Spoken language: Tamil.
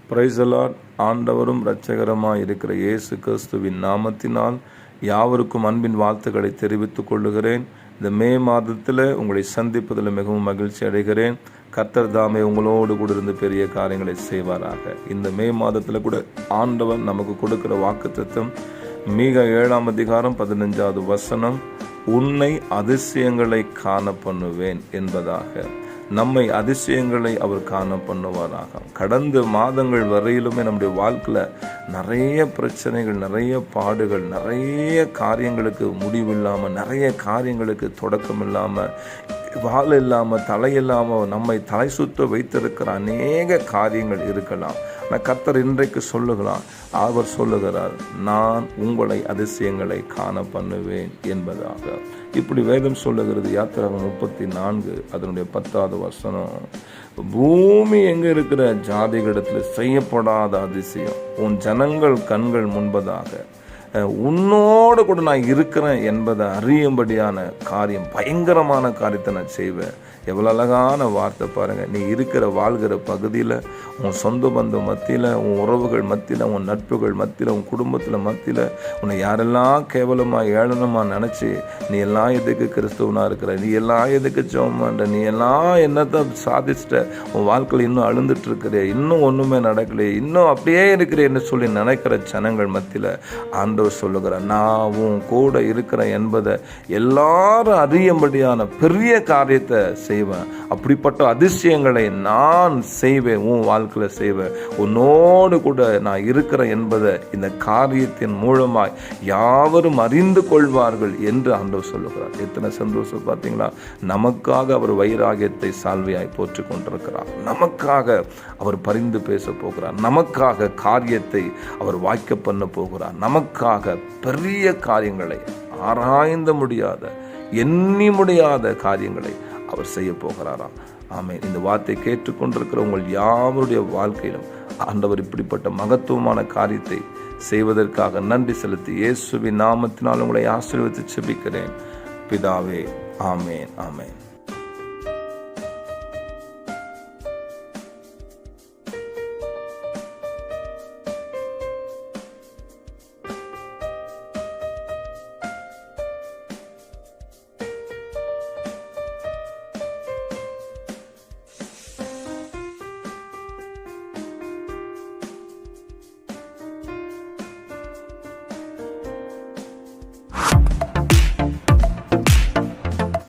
Praise the Lord. ஆண்டவரும் இரட்சகருமாய் இருக்கிற இயேசு கிறிஸ்துவின் நாமத்தினால் யாவருக்கும் அன்பின் வாழ்த்துக்களை தெரிவித்துக் கொள்ளுகிறேன். இந்த மே மாதத்தில் உங்களை சந்திப்பதில் மிகவும் மகிழ்ச்சி அடைகிறேன். கர்த்தர் தாமே உங்களோடு கூட இருந்து பெரிய காரியங்களை செய்வாராக. இந்த மே மாதத்தில் கூட ஆண்டவர் நமக்கு கொடுக்கிற வாக்குத்தத்தம் மீகா 7ஆம் அதிகாரம் 15வது வசனம், உன்னை அதிசயங்களை காண பண்ணுவேன் என்பதாக. நம்மை அதிசயங்களை அவர் காண பண்ணுவாராக. கடந்த மாதங்கள் வரையிலுமே நம்முடைய வாழ்க்கையில் நிறைய பிரச்சனைகள், நிறைய பாடுகள், நிறைய காரியங்களுக்கு முடிவில்லாமல், நிறைய காரியங்களுக்கு தொடக்கம் இல்லாமல், வால் இல்லாமல், தலை இல்லாமல் நம்மை தலை சுத்த வைத்திருக்கிற அநேக காரியங்கள் இருக்கலாம். ஆனால் கர்த்தர் இன்றைக்கு அவர் சொல்லுகிறார், நான் உங்களை அதிசயங்களை காண பண்ணுவேன் என்பதாக. இப்படி வேதம் சொல்லுகிறது. யாத்திராகமம் 34 அதனுடைய 10வது வசனம், பூமி எங்க இருக்கிற ஜாதிகளிடத்தில் செய்யப்படாத அதிசயம் உன் ஜனங்கள் கண்கள் முன்பதாக உன்னோடு கூட நான் இருக்கிறேன் என்பதை அறியும்படியான காரியம், பயங்கரமான காரியத்தை நான் செய்வேன். எவ்வளோ அழகான வார்த்தை பாருங்கள். நீ வாழ்கிற பகுதியில், உன் சொந்த பந்தம் மத்தியில், உன் உறவுகள் மத்தியில், உன் நட்புகள் மத்தியில், உன் குடும்பத்தில் மத்தியில் உன்னை யாரெல்லாம் கேவலமாக ஏளனமாக நினச்சி நீ எல்லாம் எதுக்கு கிறிஸ்துவனாக இருக்கிற, நீ எல்லாம் எதுக்கு ஜெபம்ன்ற, நீ எல்லாம் என்னத்தை சாதிச்சிட்ட, உன் வாழ்க்கையில் இன்னும் அழுந்துட்டு இருக்கிற, இன்னும் ஒன்றுமே நடக்கலையே, இன்னும் அப்படியே இருக்கிறேன்னு சொல்லி நினைக்கிற ஜனங்கள் மத்தியில் ஆண்டவர் சொல்லுகிறார், நான் உன் கூட இருக்கிறேன் என்பதை எல்லாரும் அறியும்படியான பெரிய காரியத்தை செய்வேன். அப்படிப்பட்ட அதிசயங்களை நான் செய்வேன், உன் வாழ்க்கையில் செய்வேன். உன்னோடு கூட நான் இருக்கிறேன் என்பதை இந்த காரியத்தின் மூலமாய் யாவரும் அறிந்து கொள்வார்கள் என்று ஆண்டவர் சொல்லுகிறார். எத்தனை சந்தோஷம் பார்த்தீங்களா? நமக்காக அவர் வைராகியத்தை சால்வையாய் போற்றிக் கொண்டிருக்கிறார். நமக்காக அவர் பரிந்து பேச போகிறார். நமக்காக காரியத்தை அவர் வாய்க்க பண்ண போகிறார். நமக்காக பெரிய காரியங்களை, ஆராய்ந்த முடியாத, எண்ணி முடியாத காரியங்களை அவர் செய்ய போகிறாராம். ஆமென். இந்த வார்த்தை கேட்டுக்கொண்டிருக்கிற உங்கள் யாவருடைய வாழ்க்கையிலும் ஆண்டவர் இப்படிப்பட்ட மகத்துவமான காரியத்தை செய்வதற்காக நன்றி செலுத்தி இயேசுவின் நாமத்தினால் உங்களை ஆசீர்வதித்து ஜெபிக்கிறேன். பிதாவே, ஆமென், ஆமென்.